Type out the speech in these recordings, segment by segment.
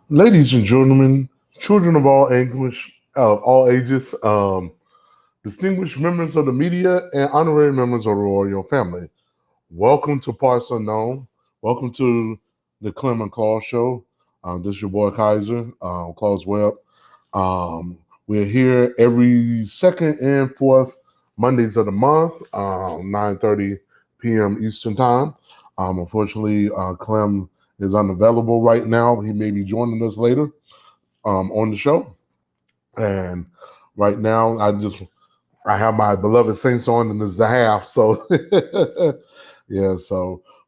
Ladies and gentlemen, children of all ages, distinguished members of the media, and honorary members of the royal family, welcome to Parts Unknown. Welcome to the Clem and Claw Show. This is your boy Kaiser, Claus Webb. We're here every second and fourth Mondays of the month, 9:30 p.m. Eastern Time. Unfortunately, Clem is unavailable right now. He may be joining us later on the show. And right now, I have my beloved Saints on, and this is the half. So yeah.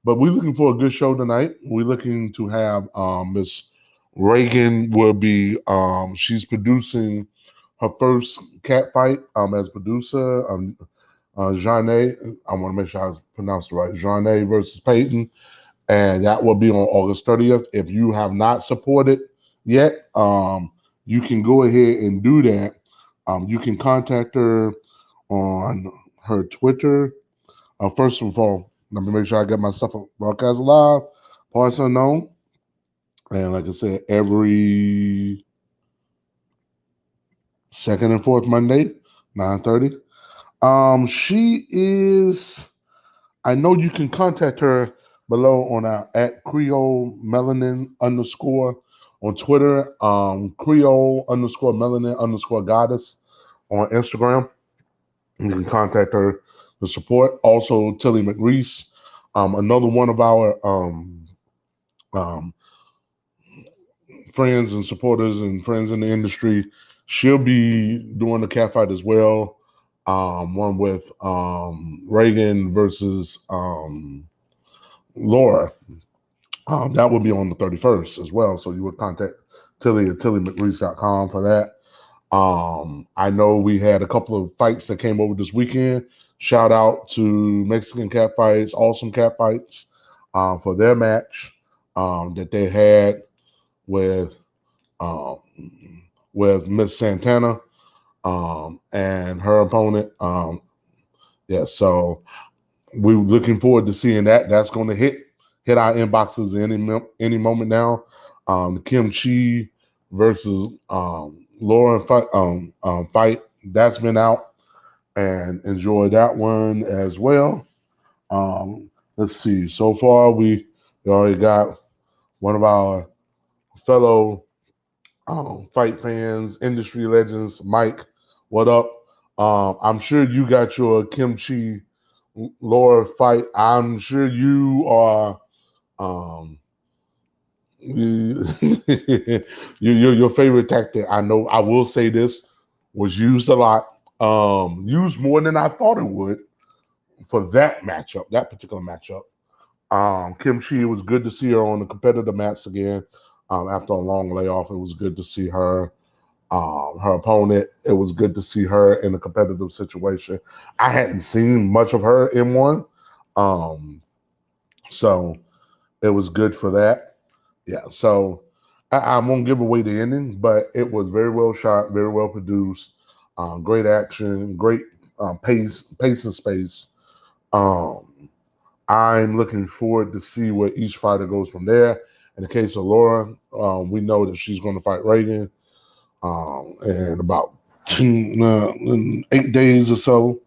But we're looking for a good show tonight. We're looking to have Miss Reagan will be. She's producing her first cat fight as producer. Jeanne, I want to make sure I pronounced it right. Jeanne versus Peyton, and that will be on August 30th. If you have not supported yet, you can go ahead and do that. You can contact her on her Twitter. First of all, let me make sure I get my stuff broadcast live. Parts Unknown. And like I said, every second and fourth Monday, 9:30. She is. I know you can contact her below on our at Creole Melanin underscore on Twitter, Creole underscore Melanin underscore Goddess on Instagram. You can contact her to support. Also, Tilly McReese, another one of our um, friends and supporters and friends in the industry. She'll be doing the cat fight as well. One with Reagan versus Laura. That will be on the 31st as well. So you would contact Tilly at tillymcreese.com for that. I know we had a couple of fights that came over this weekend. Shout out to Mexican Cat Fights, Awesome Cat Fights, for their match that they had with um, Miss Santana and her opponent. Yeah, so we're looking forward to seeing that. That's going to hit our inboxes any moment now. Kim Chi versus Lauren fight that's been out, and enjoy that one as well. Let's see. So far, we already got one of our fellow fight fans, industry legends, Mike. What up? I'm sure you got your Kimchi Laura fight. I'm sure you are. Um, your favorite tactic. I know. I will say this was used a lot. Used more than I thought it would for that matchup, that particular matchup. Kim Chi, it was good to see her on the competitive mats again. After a long layoff, it was good to see her. Her opponent, it was good to see her in a competitive situation. I hadn't seen much of her in one, um, so it was good for that. Yeah, so I won't give away the ending, but it was very well shot, very well produced, great action, great pace and space. Um, I'm looking forward to see where each fighter goes from there. In the case of Laura, we know that she's going to fight Reagan in about 8 days or so.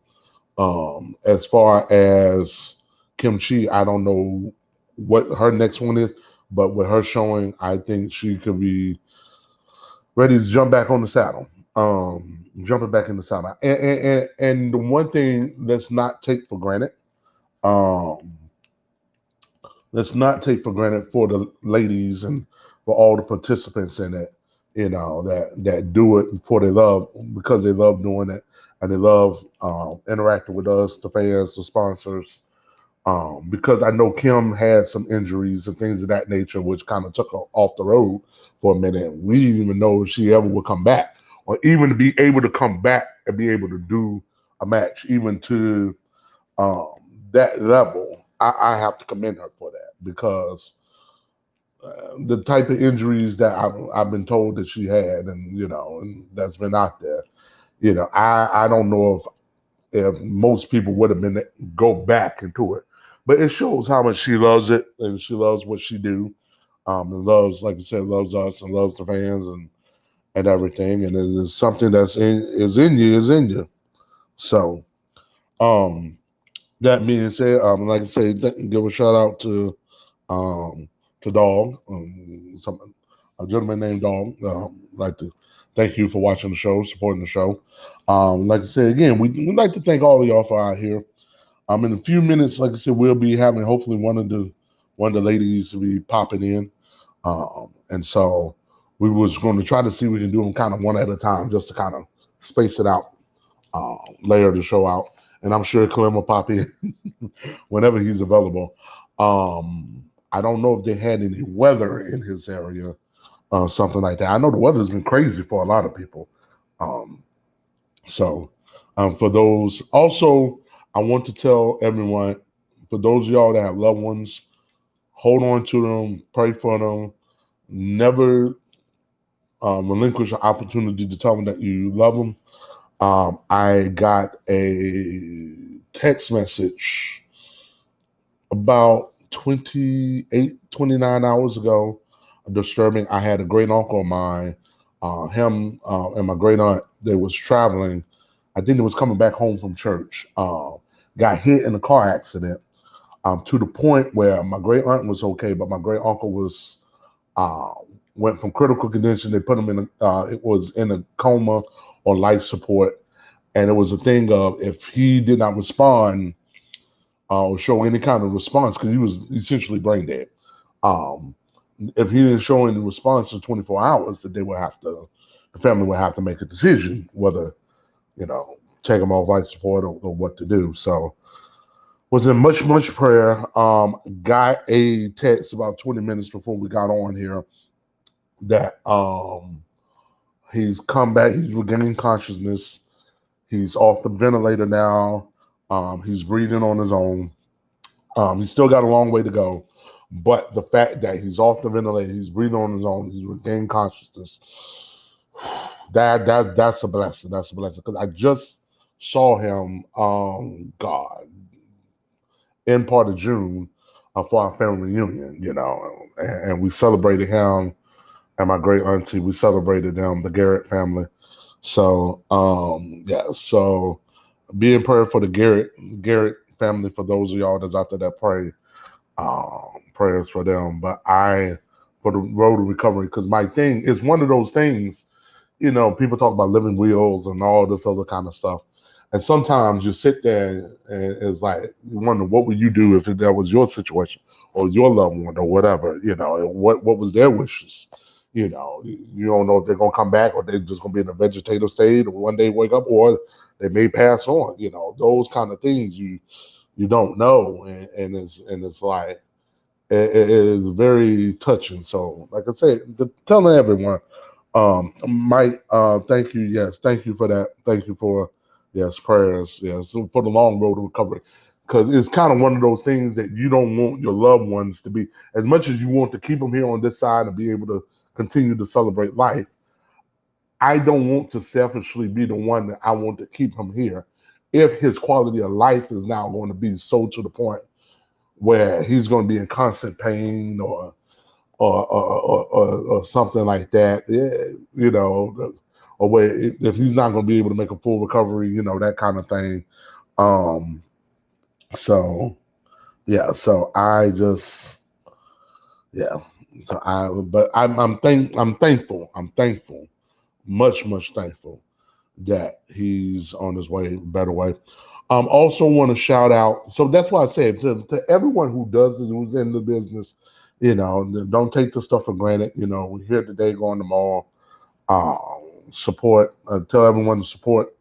As far as Kim Chi, I don't know what her next one is, but with her showing, I think she could be ready to jump back on the saddle. Jumping back in the saddle. And the one thing let's not take for granted, um, let's not take for granted for the ladies and for all the participants in it, that do it for they love, because they love doing it, and they love interacting with us, the fans, the sponsors. Because I know Kim had some injuries and things of that nature, which kind of took her off the road for a minute. We didn't even know if she ever would come back, or even to be able to come back and be able to do a match, even to um, that level. I have to commend her for that, because the type of injuries that I've been told that she had, and that's been out there. I don't know if most people would have been go back into it, but it shows how much she loves it and she loves what she do. and loves, like you said, loves us and loves the fans and everything. And it is something that's is in you. So, um, that being said, like I said, give a shout out um, to Dog, a gentleman named Dog. Like to thank you for watching the show, supporting the show. Like I said again, we'd like to thank all of y'all for out here. In a few minutes, like I said, we'll be having hopefully one of the ladies to be popping in, and so we was going to try to see if we can do them kind of one at a time, just to kind of space it out, layer the show out. And I'm sure Clem will pop in whenever he's available. I don't know if they had any weather in his area, something like that. I know the weather's been crazy for a lot of people. Um, so, for those, also, I want to tell everyone, for those of y'all that have loved ones, hold on to them, pray for them, never relinquish an opportunity to tell them that you love them. I got a text message about 29 hours ago, disturbing. I had a great uncle of mine, him and my great aunt, they was traveling. I think they was coming back home from church. Got hit in a car accident, to the point where my great aunt was okay, but my great uncle was uh, went from critical condition. They put him in it was in a coma or life support, and it was a thing of if he did not respond or show any kind of response, because he was essentially brain dead. Um, if he didn't show any response in 24 hours, that the family would have to make a decision whether, take him off life support or what to do. So, was in much prayer. Got a text about 20 minutes before we got on here that he's come back, he's regaining consciousness, he's off the ventilator now, he's breathing on his own. He's still got a long way to go, but the fact that he's off the ventilator, he's breathing on his own, he's regained consciousness. That's a blessing. That's a blessing because I just saw him. God, in part of June, for our family reunion. And we celebrated him and my great auntie. We celebrated them, the Garrett family. So yeah. So be in prayer for the Garrett family. For those of y'all that's out there that pray, prayers for them. But for the road to recovery, because my thing is one of those things. People talk about living wills and all this other kind of stuff. And sometimes you sit there and it's like you wonder what would you do if that was your situation or your loved one or whatever. What was their wishes. You don't know if they're gonna come back or they're just gonna be in a vegetative state or one day wake up or they may pass on. Those kind of things you don't know, and it's like it is very touching. So, like I said, telling everyone, Mike, thank you. Yes, thank you for that. Thank you for prayers. Yes, for the long road to recovery, because it's kind of one of those things that you don't want your loved ones to be, as much as you want to keep them here on this side and be able to continue to celebrate life. I don't want to selfishly be the one that I want to keep him here if his quality of life is now going to be so to the point where he's going to be in constant pain or something like that. Yeah, or where if he's not going to be able to make a full recovery, that kind of thing. So yeah, so I just yeah, but I'm thankful. I'm thankful, much thankful that he's on his way, better way. Also want to shout out. So that's why I said to everyone who does this, who's in the business, don't take the stuff for granted. We're here today, going tomorrow. Support. Tell everyone to support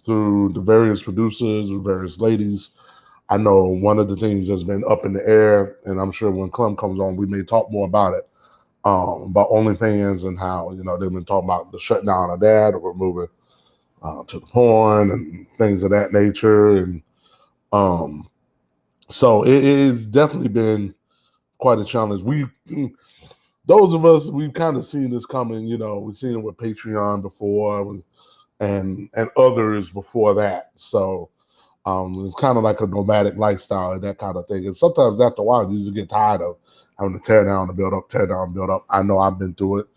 through the various producers, the various ladies. I know one of the things that's been up in the air, and I'm sure when Clem comes on, we may talk more about it, about OnlyFans and how they've been talking about the shutdown of that, or we're moving to the porn and things of that nature, and so it's definitely been quite a challenge. Those of us, we've kind of seen this coming. We've seen it with Patreon before, and others before that. So it's kind of like a nomadic lifestyle and that kind of thing. And sometimes after a while, you just get tired of having to tear down and build up, tear down, build up. I know I've been through it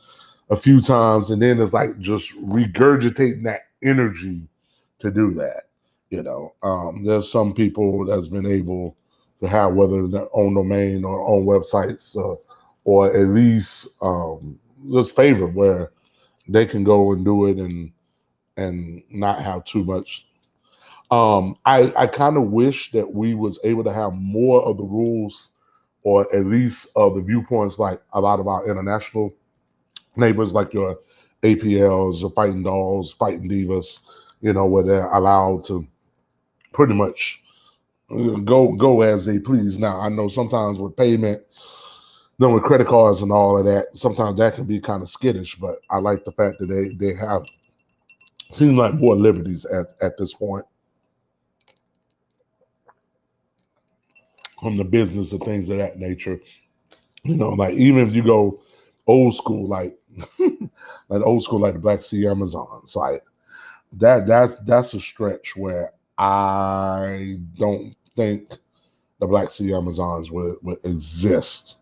a few times, and then it's like just regurgitating that energy to do that. There's some people that's been able to have whether their own domain or own websites, or at least just favor where they can go and do it and not have too much. I kind of wish that we was able to have more of the rules, or at least the viewpoints, like a lot of our international neighbors, like your APLs, your Fighting Dolls, Fighting Divas, where they're allowed to pretty much go as they please. Now, I know sometimes with payment, with credit cards and all of that, sometimes that can be kind of skittish, but I like the fact that they have, seems like, more liberties at this point from the business and things of that nature. Like even if you go old school, like old school, like the Black Sea Amazons, like that's a stretch where I don't think the Black Sea Amazons would exist.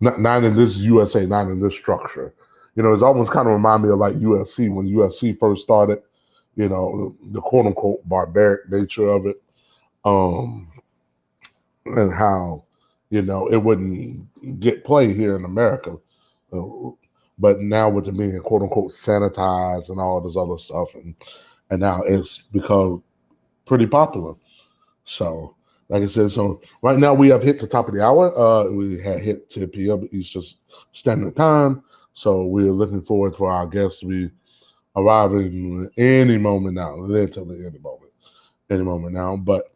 Not in this USA, not in this structure. It's almost kind of remind me of like UFC when UFC first started. The quote unquote barbaric nature of it, and how it wouldn't get play here in America. But now with it being quote unquote sanitized and all this other stuff, and now it's become pretty popular. So, like I said, so right now we have hit the top of the hour. We had hit 10 p.m. Eastern Standard Time. So we're looking forward for our guests to be arriving any moment now, literally any moment now. But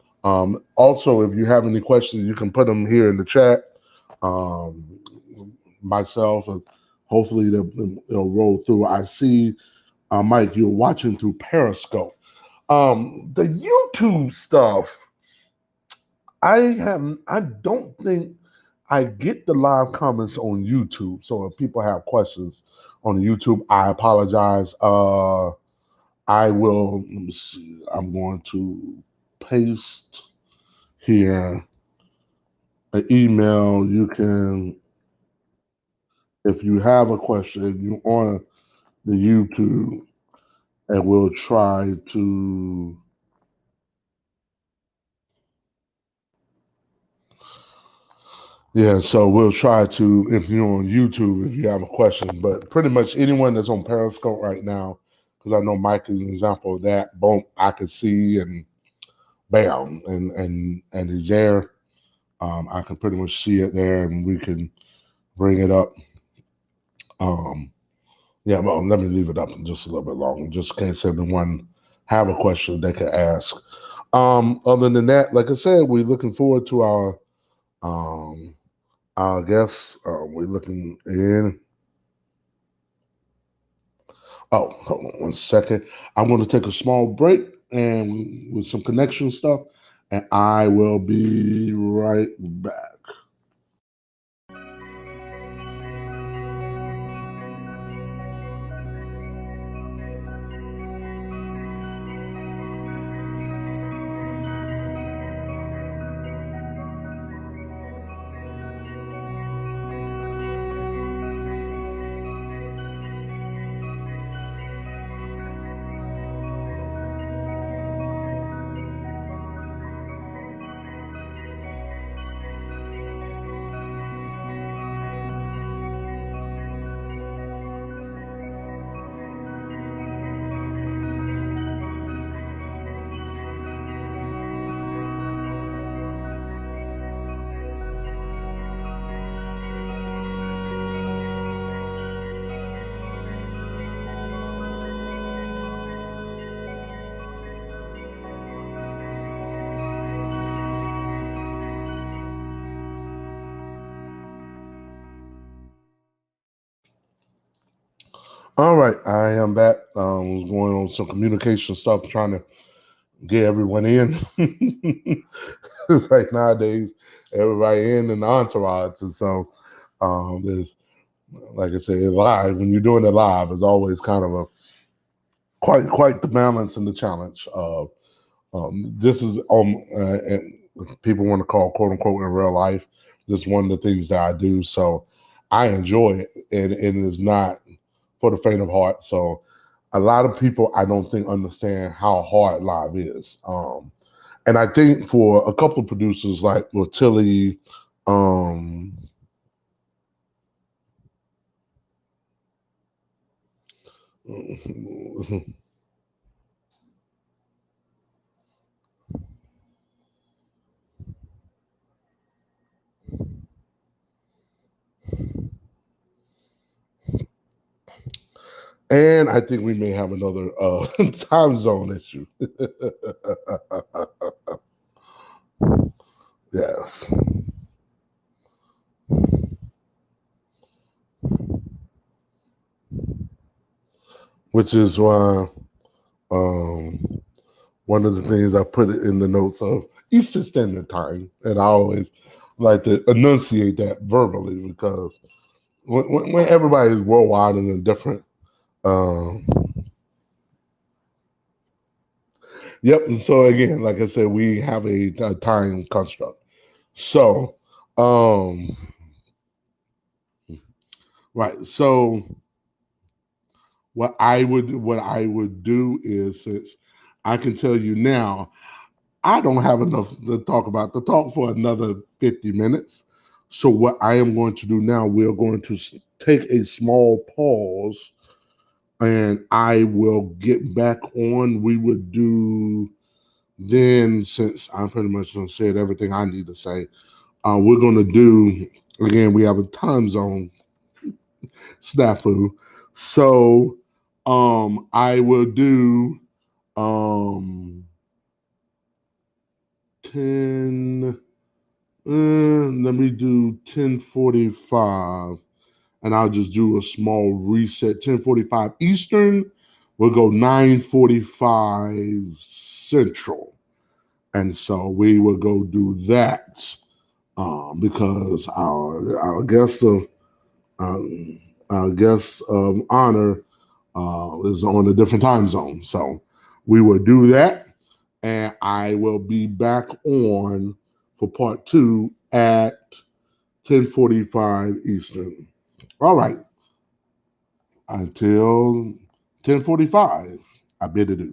also, if you have any questions, you can put them here in the chat. Myself, and hopefully they'll roll through. I see, Mike, you're watching through Periscope. The YouTube stuff, I don't think I get the live comments on YouTube. So if people have questions on YouTube, I apologize. I will, let me see, I'm going to paste here an email. You can, if you have a question, you on the YouTube, and we'll try to so we'll try to, if you're on YouTube, if you have a question, but pretty much anyone that's on Periscope right now, because I know Mike is an example of that. Boom, I can see, and bam, and he's there. I can pretty much see it there, and we can bring it up. Well, let me leave it up just a little bit longer, just in case anyone have a question they can ask. Other than that, like I said, we're looking forward to our guests. We're looking in. Oh, hold on one second. I'm going to take a small break and with some connection stuff, and I will be right back. All right, I am back. Was going on some communication stuff, trying to get everyone in. It's like nowadays, everybody in the entourage, and so there's, like I said, live. When you're doing it live, it's always kind of a quite the balance and the challenge of this is people want to call quote unquote in real life. just one of the things that I do. So I enjoy it, and it is not for the faint of heart. So a lot of people I don't think understand how hard live is. And I think for a couple of producers like Tilly, um, and I think we may have another time zone issue. Yes, which is why um, one of the things I put it in the notes of Eastern Standard Time, and I always like to enunciate that verbally because when everybody is worldwide and in different. Um, yep. So again, like I said, we have a time construct. So, um, right. So what I would do is, since I can tell you now, I don't have enough to talk about to talk for another 50 minutes. So what I am going to do now, we're going to take a small pause, and I will get back on. We would do then, since I'm pretty much going to say everything I need to say. We're going to do again. We have a time zone snafu, so I will do um 10. Let me do 10:45, and I'll just do a small reset. 10:45 Eastern. We'll go 9:45 Central, and so we will go do that because um, our guest of honor is on a different time zone. So we will do that, and I will be back on for part two at 10:45 Eastern. All right. Until 10:45, I bid adieu.